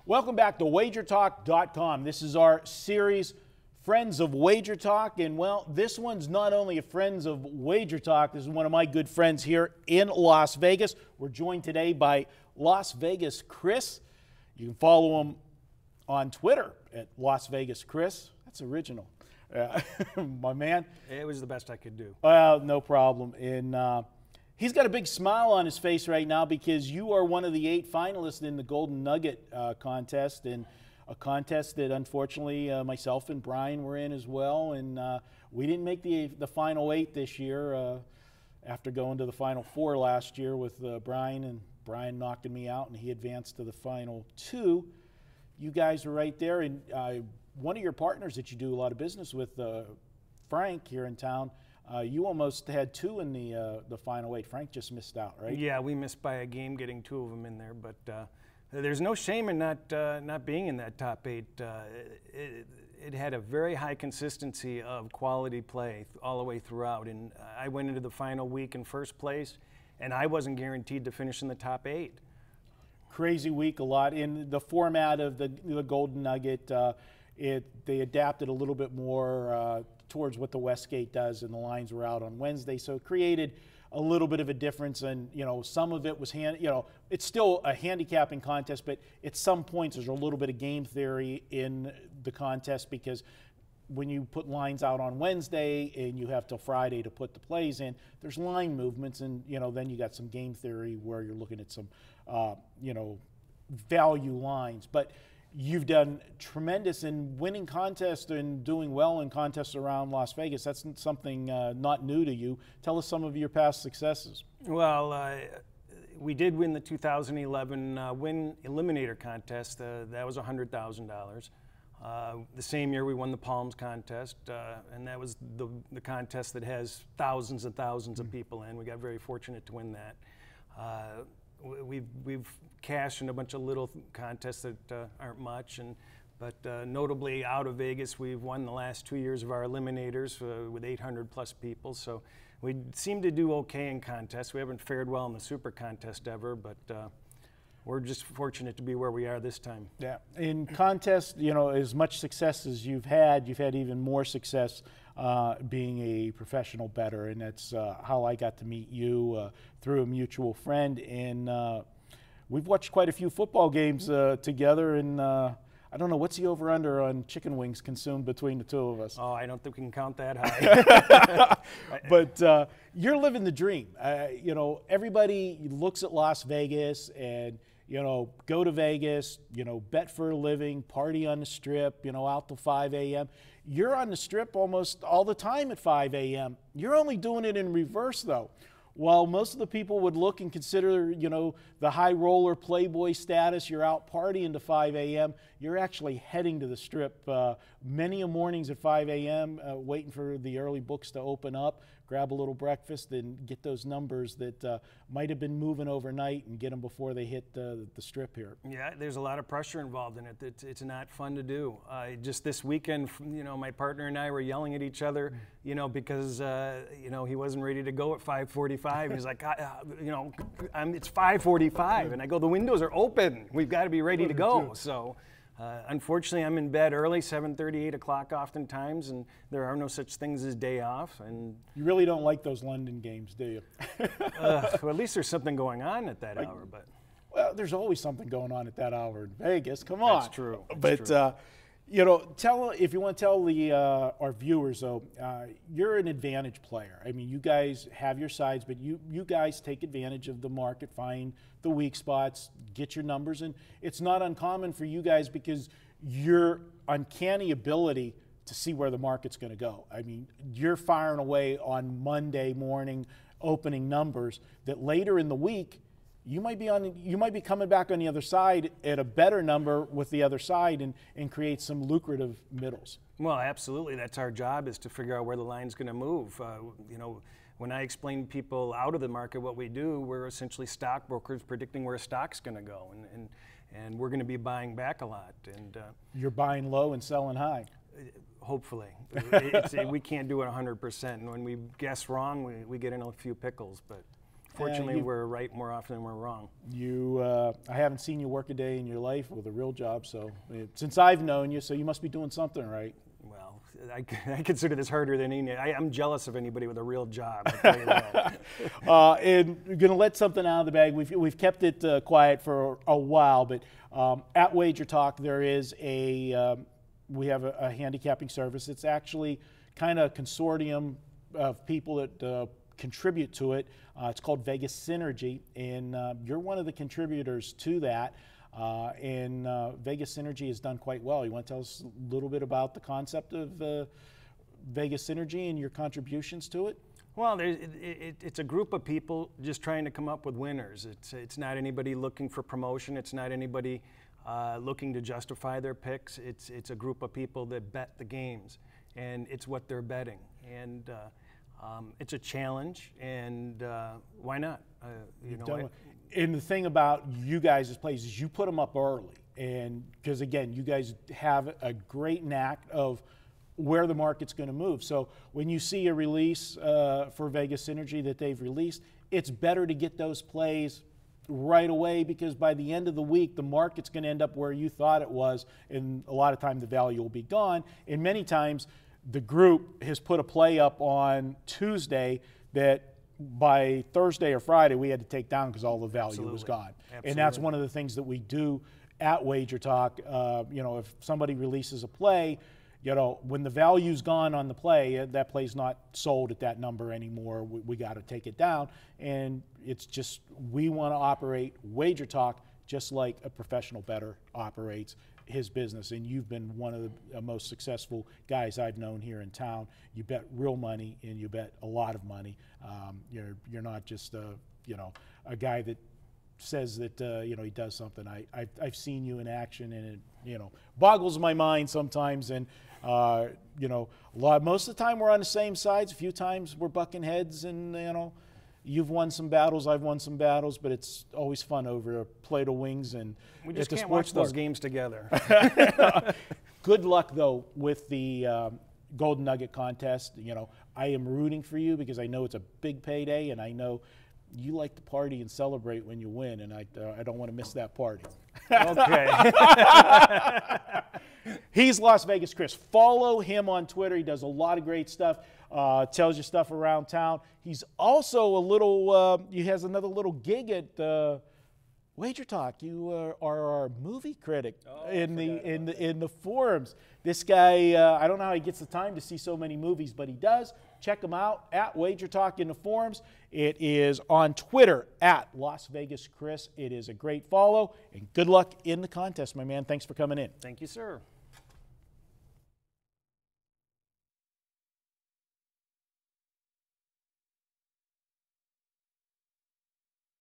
Welcome back to WagerTalk.com. This is our series, Friends of Wager Talk. And, well, this one's not only a Friends of Wager Talk. This is one of my good friends here in Las Vegas. We're joined today by Las Vegas Chris. You can follow him on Twitter at Las Vegas Chris. That's original. My man. It was the best I could do. Well, no problem. And he's got a big smile on his face right now because you are one of the 8 finalists in the Golden Nugget contest, and a contest that unfortunately myself and Brian were in as well. And we didn't make the final 8 this year after going to the final 4 last year with Brian, and Brian knocked me out and he advanced to the final 2. You guys were right there, and one of your partners that you do a lot of business with, Frank, here in town, you almost had 2 in the final 8. Frank just missed out, right? Yeah, we missed by a game getting 2 of them in there, but there's no shame in not being in that top 8. It had a very high consistency of quality play all the way throughout, and I went into the final week in first place, and I wasn't guaranteed to finish in the top 8. Crazy week, a lot. In the format of the Golden Nugget, they adapted a little bit more towards what the Westgate does, and the lines were out on Wednesday, so it created a little bit of a difference. And some of it was it's still a handicapping contest, but at some points there's a little bit of game theory in the contest, because when you put lines out on Wednesday and you have till Friday to put the plays in, there's line movements, and then you got some game theory where you're looking at some value lines. But you've done tremendous in winning contests and doing well in contests around Las Vegas. That's something not new to you. Tell us some of your past successes. Well, we did win the 2011 Win Eliminator contest. That was $100,000. The same year we won the Palms contest, and that was the contest that has thousands and thousands of people in. We got very fortunate to win that. We've cashed in a bunch of little contests that aren't much, but notably out of Vegas, we've won the last 2 years of our eliminators with 800 plus people. So we seem to do okay in contests. We haven't fared well in the Super Contest ever, but we're just fortunate to be where we are this time. Yeah. In contests, as much success as you've had even more success being a professional bettor, and that's how I got to meet you through a mutual friend. And we've watched quite a few football games together, and I don't know, what's the over-under on chicken wings consumed between the 2 of us? Oh, I don't think we can count that high. But you're living the dream. Everybody looks at Las Vegas and go to Vegas, bet for a living, party on the Strip, out till 5 a.m. You're on the Strip almost all the time at 5 a.m. You're only doing it in reverse, though. While most of the people would look and consider, the high roller playboy status, you're out partying to 5 a.m., you're actually heading to the Strip many a mornings at 5 a.m., waiting for the early books to open up, grab a little breakfast, and get those numbers that might have been moving overnight and get them before they hit the Strip here. Yeah, there's a lot of pressure involved in it. It's not fun to do. Just this weekend, my partner and I were yelling at each other, because, he wasn't ready to go at 5:45. He's like, it's 5:45. And I go, the windows are open. We've got to be ready to go. So unfortunately, I'm in bed early, 7:30, 8 o'clock oftentimes, and there are no such things as day off. And you really don't like those London games, do you? Well, at least there's something going on at that hour. But well, there's always something going on at that hour in Vegas. Come on. That's true. But true. If you want to tell our viewers, though, you're an advantage player. I mean, you guys have your sides, but you guys take advantage of the market, find the weak spots, get your numbers, and it's not uncommon for you guys because your uncanny ability to see where the market's going to go. I mean, you're firing away on Monday morning opening numbers that later in the week you might be coming back on the other side at a better number with the other side and create some lucrative middles. Well, absolutely. That's our job, is to figure out where the line's going to move. When I explain to people out of the market what we do, we're essentially stockbrokers predicting where a stock's going to go, and we're going to be buying back a lot. And you're buying low and selling high. Hopefully. We can't do it 100%, and when we guess wrong, we get in a few pickles. But Fortunately, we're right more often than we're wrong. I haven't seen you work a day in your life with a real job, so since I've known you, so you must be doing something right. Well, I consider this harder than any. I'm jealous of anybody with a real job. I'll tell you that. And we're going to let something out of the bag. We've kept it quiet for a while, but at Wager Talk there is we have a handicapping service. It's actually kind of a consortium of people that contribute to it. It's called Vegas Synergy, and you're one of the contributors to that. And Vegas Synergy has done quite well. You want to tell us a little bit about the concept of Vegas Synergy and your contributions to it? Well, it's a group of people just trying to come up with winners. It's not anybody looking for promotion. It's not anybody looking to justify their picks. It's a group of people that bet the games, and it's what they're betting. And it's a challenge, and why not? And the thing about you guys' plays is you put them up early, and because again, you guys have a great knack of where the market's going to move. So when you see a release for Vegas Synergy that they've released, it's better to get those plays right away, because by the end of the week, the market's going to end up where you thought it was, and a lot of time the value will be gone. And many times the group has put a play up on Tuesday that by Thursday or Friday we had to take down because all the value was gone. Absolutely. And that's one of the things that we do at Wager Talk. If somebody releases a play, when the value's gone on the play, that play's not sold at that number anymore. We got to take it down. And it's just, we want to operate Wager Talk just like a professional bettor operates his business. And you've been one of the most successful guys I've known here in town. You bet real money, and you bet a lot of money. You're not just a guy that says that he does something. I've seen you in action, and it boggles my mind sometimes. And most of the time we're on the same sides. A few times we're bucking heads, and you've won some battles, I've won some battles, but it's always fun over a plate of wings. And we just can't watch those games together. Good luck though with the Golden Nugget contest. I am rooting for you because I know it's a big payday, and I know you like to party and celebrate when you win, and I don't want to miss that party. Okay. He's Las Vegas Chris. Follow him on Twitter. He does a lot of great stuff, tells you stuff around town. He's also he has another little gig at Wager Talk. You are our movie critic in the forums. This guy, I don't know how he gets the time to see so many movies, but he does. Check him out at Wager Talk in the forums. It is on Twitter at Las Vegas Chris. It is a great follow, and good luck in the contest, my man. Thanks for coming in. Thank you, sir.